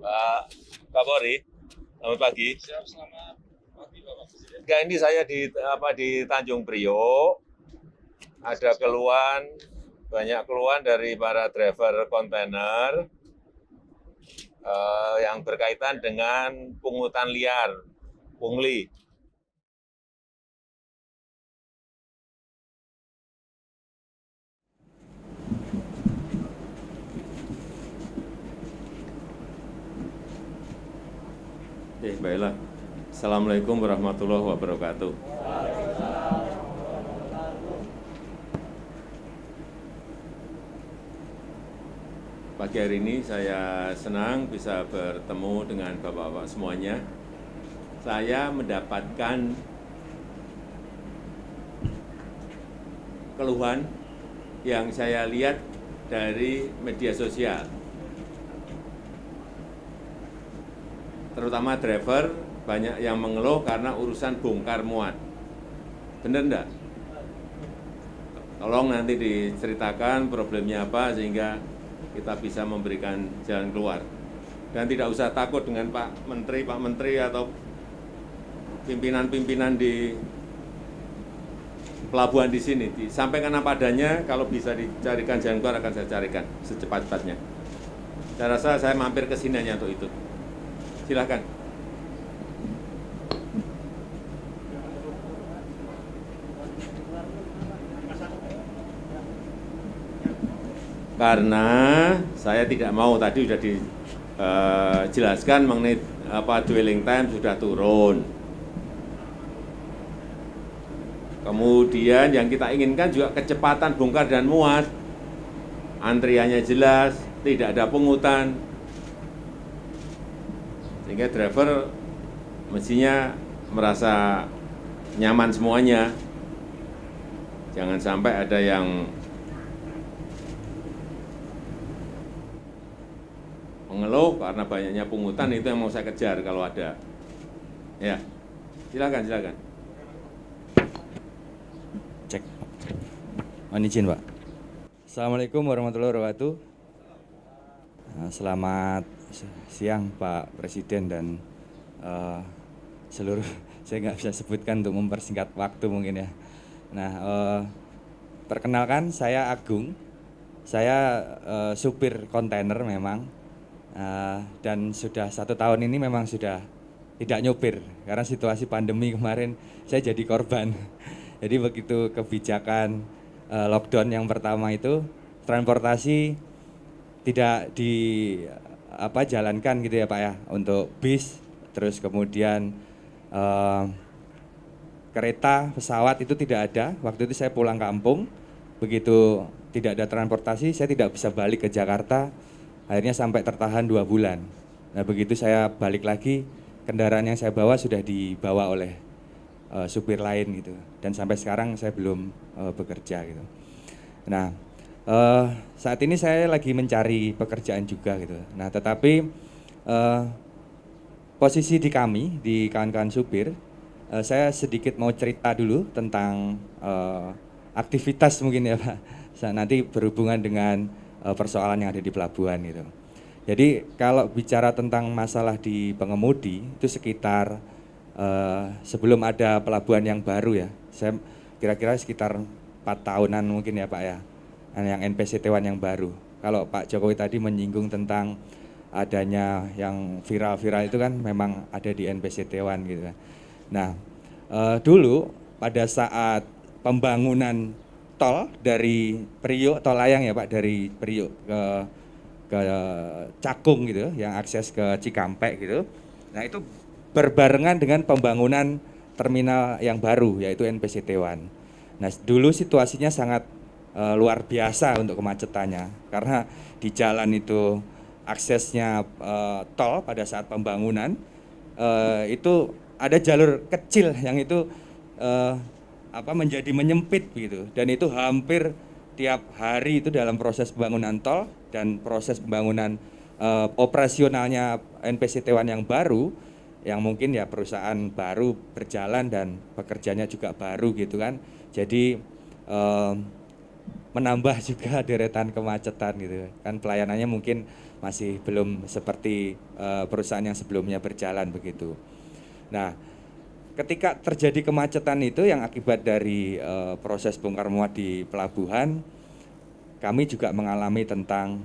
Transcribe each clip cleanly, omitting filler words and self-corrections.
Pak Kapolri, selamat pagi. Siap, selamat pagi Bapak Presiden. Enggak, ini saya di Tanjung Priok, ada keluhan, banyak keluhan dari para driver kontainer yang berkaitan dengan pungutan liar, pungli. Baiklah. Assalamualaikum warahmatullahi wabarakatuh. Pagi hari ini saya senang bisa bertemu dengan Bapak-Bapak semuanya. Saya mendapatkan keluhan yang saya lihat dari media sosial. Terutama driver banyak yang mengeluh karena urusan bongkar muat. Benar enggak? Tolong nanti diceritakan problemnya apa sehingga kita bisa memberikan jalan keluar. Dan tidak usah takut dengan Pak Menteri atau pimpinan-pimpinan di pelabuhan di sini. Disampaikan apa adanya, kalau bisa dicarikan jalan keluar akan saya carikan secepat-cepatnya. Saya rasa saya mampir ke sini hanya untuk itu. Silakan. Karena saya tidak mau, tadi sudah dijelaskan mengenai dwelling time sudah turun. Kemudian yang kita inginkan juga kecepatan bongkar dan muat. Antriannya jelas, tidak ada pungutan. Sehingga driver mestinya merasa nyaman semuanya. Jangan sampai ada yang mengeluh karena banyaknya pungutan, itu yang mau saya kejar kalau ada. Ya, silakan, silakan. Cek. Mohon izin, Pak. Assalamualaikum warahmatullahi wabarakatuh. Selamat siang Pak Presiden dan seluruh, saya nggak bisa sebutkan untuk mempersingkat waktu mungkin ya. Nah, perkenalkan saya Agung, saya supir kontainer memang, dan sudah 1 tahun ini memang sudah tidak nyopir karena situasi pandemi kemarin saya jadi korban. Jadi begitu kebijakan lockdown yang pertama itu, transportasi tidak jalankan gitu ya Pak ya, untuk bis, terus kemudian kereta, pesawat itu tidak ada. Waktu itu saya pulang kampung, begitu tidak ada transportasi, saya tidak bisa balik ke Jakarta, akhirnya sampai tertahan 2 bulan. Nah begitu saya balik lagi, kendaraan yang saya bawa sudah dibawa oleh supir lain gitu, dan sampai sekarang saya belum bekerja gitu. Nah saat ini saya lagi mencari pekerjaan juga gitu. Nah tetapi posisi di kami, di kawan-kawan supir, saya sedikit mau cerita dulu tentang aktivitas mungkin ya Pak, nanti berhubungan dengan persoalan yang ada di pelabuhan gitu. Jadi kalau bicara tentang masalah di pengemudi itu sekitar sebelum ada pelabuhan yang baru ya, saya kira-kira sekitar 4 tahunan mungkin ya Pak ya, yang NPCT-1 yang baru. Kalau Pak Jokowi tadi menyinggung tentang adanya yang viral-viral itu kan memang ada di NPCT-1 gitu. Nah dulu pada saat pembangunan tol dari Priok, tol layang ya Pak, dari Priok ke Cakung gitu, yang akses ke Cikampek gitu. Nah itu berbarengan dengan pembangunan terminal yang baru yaitu NPCT-1. Nah dulu situasinya sangat luar biasa untuk kemacetannya karena di jalan itu aksesnya tol pada saat pembangunan itu ada jalur kecil yang itu menjadi menyempit gitu, dan itu hampir tiap hari itu dalam proses pembangunan tol dan proses pembangunan operasionalnya NPCT-1 yang baru, yang mungkin ya perusahaan baru berjalan dan pekerjanya juga baru gitu kan. Jadi menambah juga deretan kemacetan gitu kan, pelayanannya mungkin masih belum seperti perusahaan yang sebelumnya berjalan begitu. Nah, ketika terjadi kemacetan itu yang akibat dari proses bongkar muat di pelabuhan, kami juga mengalami tentang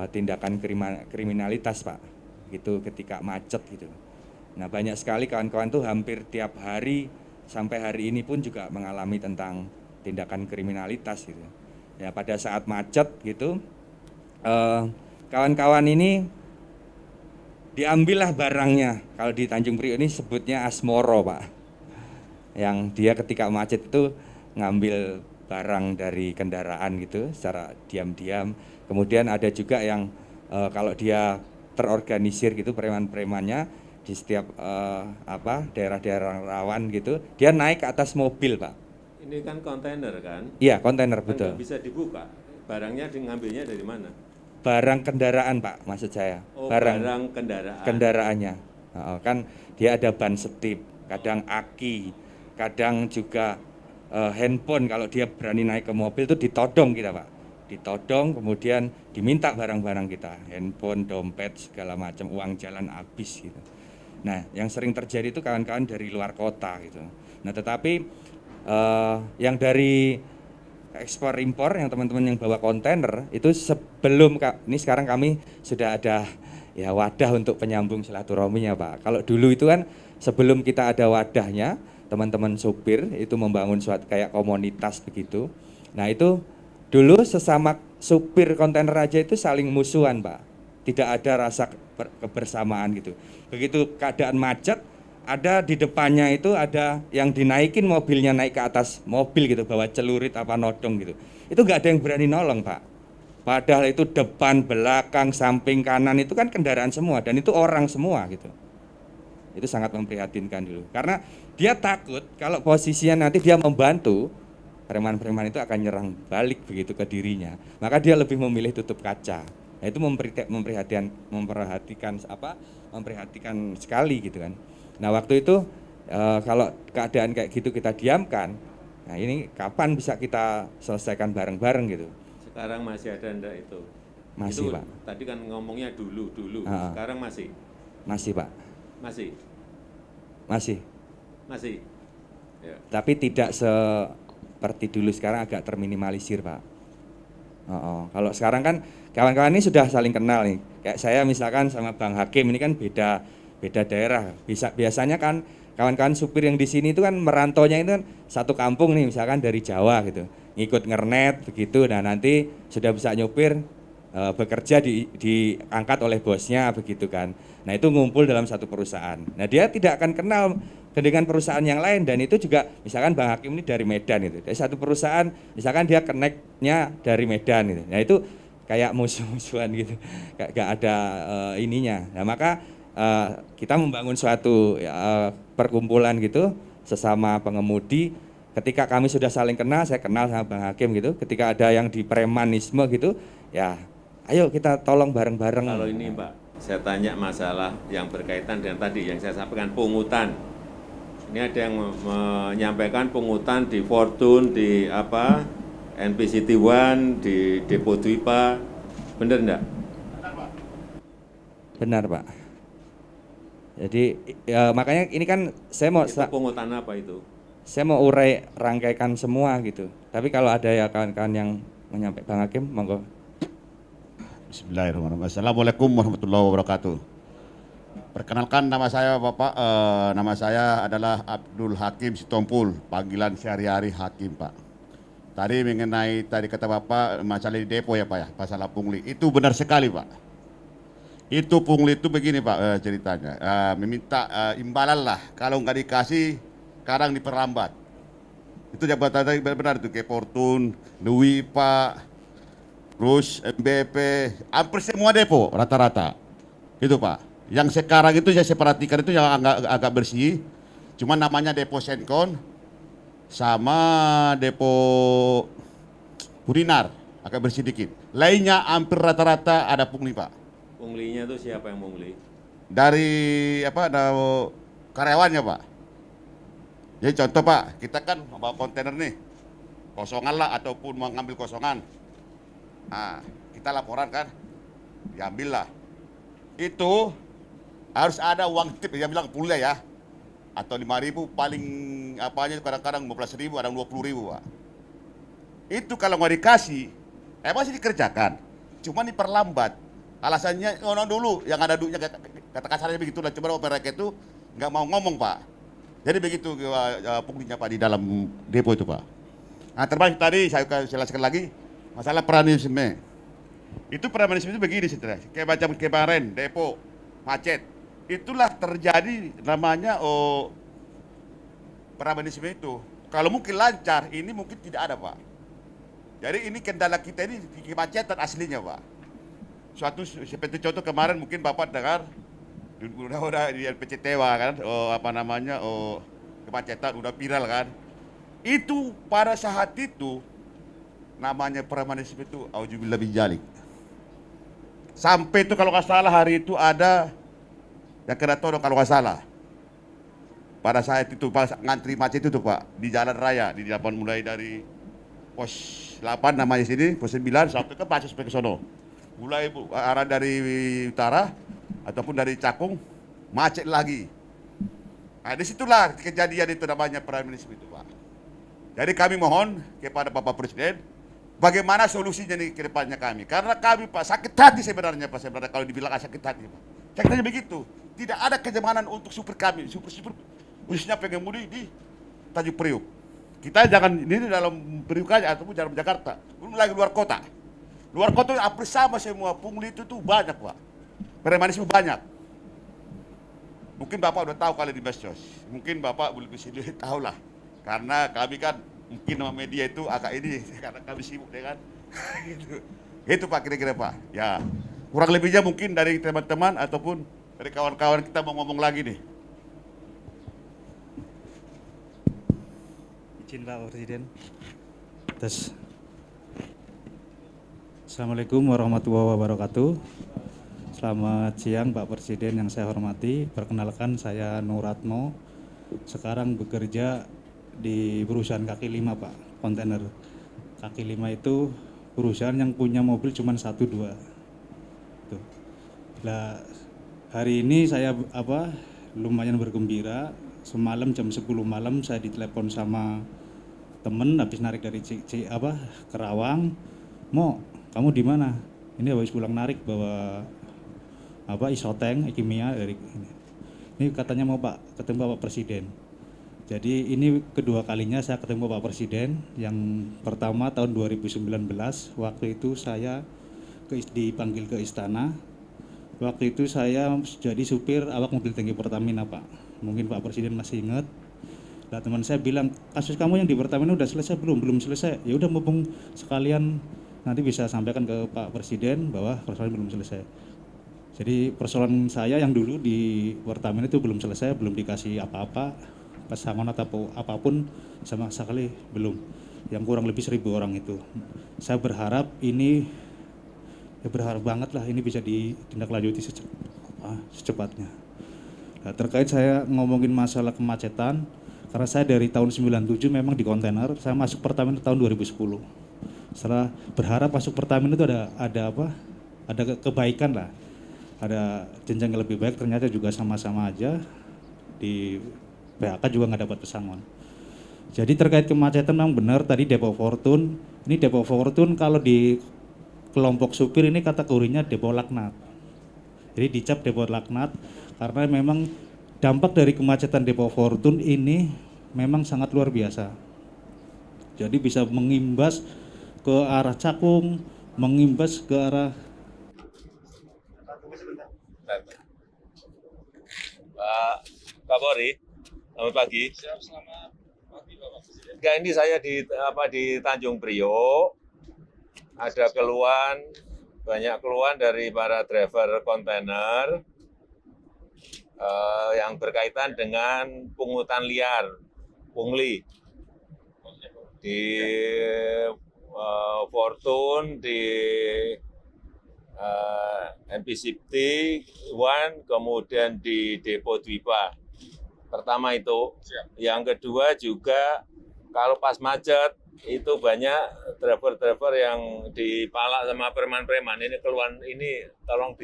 tindakan kriminalitas, Pak, gitu ketika macet gitu. Nah, banyak sekali kawan-kawan tuh hampir tiap hari sampai hari ini pun juga mengalami tentang tindakan kriminalitas gitu. Ya, pada saat macet gitu, kawan-kawan ini diambillah barangnya. Kalau di Tanjung Priok ini sebutnya asmoro, Pak. Yang dia ketika macet itu ngambil barang dari kendaraan gitu secara diam-diam. Kemudian ada juga yang kalau dia terorganisir gitu preman-premannya di setiap daerah-daerah rawan gitu, dia naik ke atas mobil, Pak. Ini kan kontainer kan? Iya, kontainer Kan betul. nggak bisa dibuka. Barangnya ngambilnya dari mana? Barang kendaraan, Pak, maksud saya. Oh, barang kendaraan. Kendaraannya. Kan dia ada ban setip, kadang aki, kadang juga handphone. Kalau dia berani naik ke mobil itu ditodong kita, Pak. Ditodong, kemudian diminta barang-barang kita, handphone, dompet, segala macam, uang jalan habis gitu. Nah, yang sering terjadi itu kawan-kawan dari luar kota gitu. Nah, tetapi yang dari ekspor impor yang teman-teman yang bawa kontainer itu sebelum ini sekarang kami sudah ada ya wadah untuk penyambung silaturahminya, Pak. Kalau dulu itu kan sebelum kita ada wadahnya, teman-teman supir itu membangun suatu kayak komunitas begitu. Nah, itu dulu sesama supir kontainer aja itu saling musuhan, Pak. Tidak ada rasa kebersamaan gitu. Begitu keadaan macet, ada di depannya itu ada yang dinaikin mobilnya naik ke atas mobil gitu, bawa celurit apa nodong gitu. Itu nggak ada yang berani nolong, Pak. Padahal itu depan, belakang, samping, kanan itu kan kendaraan semua dan itu orang semua gitu. Itu sangat memprihatinkan dulu. Karena dia takut kalau posisinya nanti dia membantu, preman-preman itu akan nyerang balik begitu ke dirinya. Maka dia lebih memilih tutup kaca. Nah, itu memperhatikan sekali gitu kan. Nah, waktu itu kalau keadaan kayak gitu kita diamkan, nah ini kapan bisa kita selesaikan bareng-bareng gitu. Sekarang masih ada enggak itu? Masih, itu, Pak. Tadi kan ngomongnya dulu. Sekarang masih? Masih, Pak. Masih? Ya. Tapi tidak seperti dulu, sekarang agak terminimalisir, Pak. Kalau sekarang kan kawan-kawan ini sudah saling kenal nih. Kayak saya misalkan sama Bang Hakim ini kan beda daerah. Biasanya kan kawan-kawan supir yang di sini itu kan merantaunya itu kan satu kampung nih, misalkan dari Jawa gitu. Ngikut ngernet begitu. Nah, nanti sudah bisa nyupir bekerja diangkat oleh bosnya begitu kan. Nah, itu ngumpul dalam satu perusahaan. Nah, dia tidak akan kenal dengan perusahaan yang lain dan itu juga misalkan Bang Hakim ini dari Medan itu. Dari satu perusahaan misalkan dia connect-nya dari Medan gitu. Nah, itu kayak musuh-musuhan gitu. Gak ada ininya. Nah, maka kita membangun suatu perkumpulan gitu sesama pengemudi. Ketika kami sudah saling kenal, saya kenal sama Bang Hakim gitu. Ketika ada yang di premanisme gitu, ya ayo kita tolong bareng-bareng. Kalau ini, Pak, saya tanya masalah yang berkaitan dengan tadi yang saya sampaikan, pungutan. Ini ada yang menyampaikan pungutan di Fortune, di NPCT One, di Depo Dwipa. Benar enggak? Benar, Pak. Jadi makanya ini kan saya mau itu pungutan apa itu? Saya mau urai rangkaikan semua gitu. Tapi kalau ada ya kawan-kawan yang menyampaikan, Bang Hakim, monggo. Bismillahirrahmanirrahim. Assalamualaikum warahmatullahi wabarakatuh. Perkenalkan nama saya Bapak, nama saya adalah Abdul Hakim Sitompul, panggilan sehari-hari Hakim, Pak. Tadi mengenai kata Bapak masalah di depo ya Pak ya, masalah pungli. Itu benar sekali Pak. Itu pungli itu begini Pak ceritanya, meminta imbalan lah, kalau nggak dikasih kadang diperlambat. Itu jabatan tadi benar itu kayak Fortune, Dwi Pak, terus MBP, hampir semua depo rata-rata. Itu Pak. Yang sekarang itu saya perhatikan itu yang agak bersih, cuma namanya depo Senkon sama depo Purinar agak bersih dikit. Lainnya hampir rata-rata ada pungli Pak. Punglinya itu siapa yang pungli? Dari karyawannya Pak. Jadi contoh Pak, kita kan membawa kontainer nih, kosongan lah ataupun mau ngambil kosongan. Nah, kita laporan kan, diambillah. Itu harus ada uang tip, dia bilang kuliah ya, atau 5.000 paling apanya kadang-kadang 15.000, ada 20.000 Pak. Itu kalau nggak dikasih, masih dikerjakan, cuma diperlambat. Alasannya dulu yang ada duitnya, kata kasarnya begitu lah. Cuma mereka itu nggak mau ngomong Pak. Jadi begitu punglinya Pak di dalam depo itu Pak. Nah termasuk tadi saya jelaskan lagi masalah premanisme. Itu premanisme itu begini saudara, kayak macam kemarin depo macet. Itulah terjadi namanya premanisme itu. Kalau mungkin lancar, ini mungkin tidak ada Pak. Jadi ini kendala kita ini di kemacetan aslinya Pak. Suatu seperti contoh kemarin mungkin Bapak dengar udah di RPCTWA kan, kemacetan udah viral kan. Itu pada saat itu namanya premanisme itu auzubillah min dzalik. Sampai itu kalau nggak salah hari itu ada yang kena todong kalau nggak salah. Pada saat itu pas ngantri macet itu Pak di jalan raya di depan mulai dari pos 8 namanya sini, pos 9 sampai ke Pasus sampai ke sono. Mulai arah dari utara ataupun dari Cakung macet lagi. Nah disitulah kejadian itu namanya premanisme itu Pak. Jadi kami mohon kepada Bapak Presiden bagaimana solusinya nih ke depannya kami. Karena kami Pak sakit hati sebenarnya Pak, sebenarnya kalau dibilang sakit hati Pak. Sakit hati begitu. Tidak ada kenyamanan untuk supir kami, supir khususnya pengemudi di Tanjung Priuk. Kita jangan ini dalam Priuk aja ataupun dalam Jakarta, belum lagi luar kota. Luar kota hampir sama semua pungli itu tuh banyak Pak. Premanisme banyak. Mungkin Bapak udah tahu kali di Bastos. Mungkin Bapak belum bisa tahu lah. Karena kami kan mungkin sama media itu agak ini karena kami sibuk ya kan. Gitu. Itu Pak kira-kira Pak. Ya. Kurang lebihnya mungkin dari teman-teman ataupun dari kawan-kawan kita mau ngomong lagi nih. Izin Pak Presiden. Terus. Assalamualaikum warahmatullahi wabarakatuh. Selamat siang Pak Presiden yang saya hormati. Perkenalkan saya Nuratno. Sekarang bekerja di perusahaan kaki 5 Pak, kontainer. Kaki 5 itu perusahaan yang punya mobil cuma 1-2. Tuh. Nah, hari ini saya lumayan bergembira. Semalam jam 10 malam saya ditelepon sama temen habis narik dari Kerawang. Mo, kamu di mana? Ini habis pulang narik bawa isoteng kimia dari ini. Ini katanya mau Pak ketemu Bapak Presiden. Jadi ini kedua kalinya saya ketemu Bapak Presiden. Yang pertama tahun 2019, waktu itu saya dipanggil ke istana. Waktu itu saya jadi supir awak mobil tangki Pertamina Pak. Mungkin Pak Presiden masih ingat. Nah teman saya bilang, kasus kamu yang di Pertamina udah selesai belum? Belum selesai. Ya udah mumpung sekalian nanti bisa sampaikan ke Pak Presiden bahwa persoalan belum selesai. Jadi persoalan saya yang dulu di Pertamina itu belum selesai, belum dikasih apa-apa, pesangon atau apapun sama sekali belum. Yang kurang lebih 1.000 orang itu. Saya berharap ini, ya berharap banget lah ini bisa ditindaklanjuti secepatnya. Nah, terkait saya ngomongin masalah kemacetan, karena saya dari tahun 97 memang di kontainer, saya masuk Pertamina tahun 2010. Setelah berharap masuk Pertamina itu ada kebaikan lah, ada jenjang yang lebih baik, ternyata juga sama-sama aja di PHK juga nggak dapat pesangon. Jadi terkait kemacetan memang benar tadi Depo Fortune, ini Depo Fortune kalau di kelompok supir ini kategorinya depo laknat. Jadi dicap depo laknat karena memang dampak dari kemacetan Depo Fortune ini memang sangat luar biasa. Jadi bisa mengimbas ke arah Cakung, mengimbas ke arah Pak Kapolri, selamat pagi. Siap, selamat pagi Bapak Presiden. Enggak, ini saya di Tanjung Priok. Ada banyak keluhan dari para driver kontainer yang berkaitan dengan pungutan liar, pungli di Fortune, di NPCT One, kemudian di Depo Dwipa. Pertama itu. Siap. Yang kedua juga kalau pas macet itu banyak driver-driver yang dipalak sama preman-preman. Ini keluhan ini tolong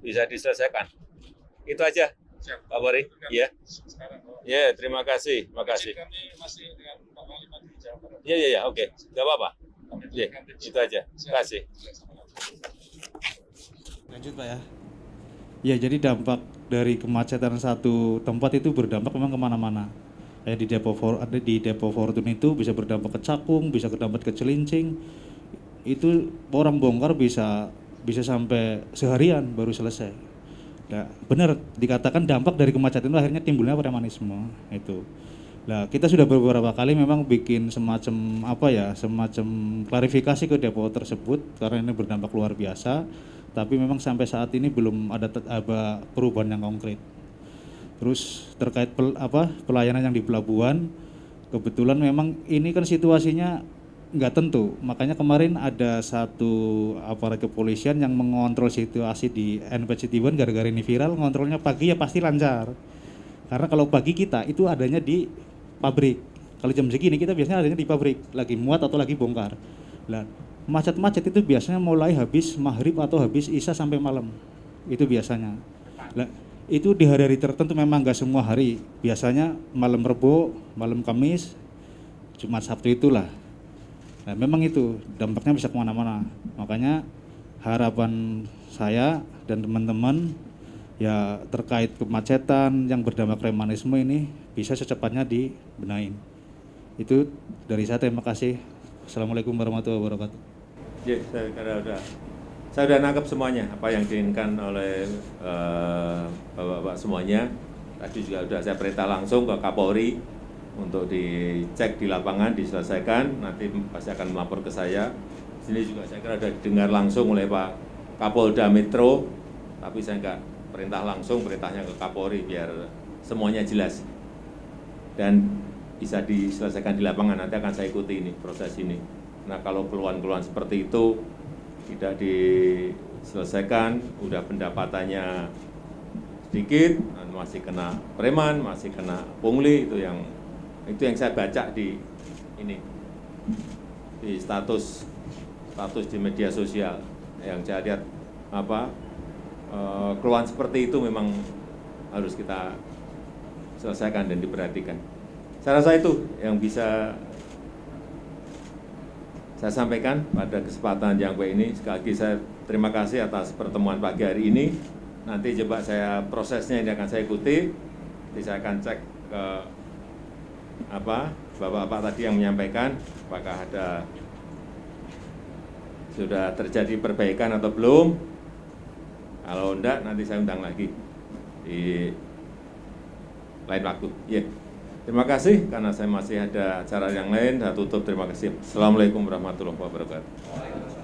bisa diselesaikan. Itu aja, Siap. Pak Bori. Iya. Sekarang, Ya, terima kasih. Makasih. kami masih dengan Pak Panglima di Jawa Barat. Ya, oke. Nggak apa-apa. Kami Ya, berikan tips. itu aja. Terima kasih. Lanjut Pak ya. Ya, jadi dampak dari kemacetan satu tempat itu berdampak memang kemana-mana. Kayak di Depo Fortune itu bisa berdampak ke Cakung, bisa berdampak ke Cilincing. Itu orang bongkar bisa sampai seharian baru selesai. Nah, benar dikatakan dampak dari kemacetan itu akhirnya timbulnya premanisme itu. Nah, kita sudah beberapa kali memang bikin semacam klarifikasi ke depo tersebut karena ini berdampak luar biasa, tapi memang sampai saat ini belum ada perubahan yang konkret. Terus terkait pelayanan yang di pelabuhan, kebetulan memang ini kan situasinya nggak tentu, makanya kemarin ada satu aparat kepolisian yang mengontrol situasi di NP Citiban gara-gara ini viral, ngontrolnya pagi ya pasti lancar. Karena kalau pagi kita itu adanya di pabrik. Kalau jam segini kita biasanya adanya di pabrik, lagi muat atau lagi bongkar. Nah, macet-macet itu biasanya mulai habis maghrib atau habis isya sampai malam. Itu biasanya. Nah, itu di hari-hari tertentu memang nggak semua hari. Biasanya malam Rebo, malam Kamis, Jumat Sabtu itulah. Nah, memang itu dampaknya bisa kemana-mana. Makanya harapan saya dan teman-teman ya terkait kemacetan yang berdampak premanisme ini bisa secepatnya dibenahin. Itu dari saya, terima kasih. Assalamualaikum warahmatullahi wabarakatuh. Ya, saya sudah nangkep semuanya apa yang diinginkan oleh Bapak-bapak semuanya. Tadi juga sudah saya perintah langsung ke Kapolri untuk dicek di lapangan, diselesaikan, nanti pasti akan melapor ke saya. Sini juga saya kira sudah didengar langsung oleh Pak Kapolda Metro, tapi saya enggak perintah langsung, perintahnya ke Kapolri biar semuanya jelas. Dan bisa diselesaikan di lapangan, nanti akan saya ikuti ini, proses ini. Nah, kalau keluhan-keluhan seperti itu tidak diselesaikan, udah pendapatannya sedikit, masih kena preman, masih kena pungli, itu yang saya baca di ini, di status di media sosial yang saya lihat keluhan seperti itu memang harus kita selesaikan dan diperhatikan. Saya rasa itu yang bisa saya sampaikan pada kesempatan yang baik ini. Sekali lagi saya terima kasih atas pertemuan pagi hari ini. Nanti coba prosesnya ini akan saya ikuti. Nanti saya akan cek ke bapak-bapak tadi yang menyampaikan apakah sudah terjadi perbaikan atau belum. Kalau enggak, nanti saya undang lagi di lain waktu. Yeah. Terima kasih, karena saya masih ada acara yang lain. Saya tutup, terima kasih. Assalamualaikum warahmatullahi wabarakatuh.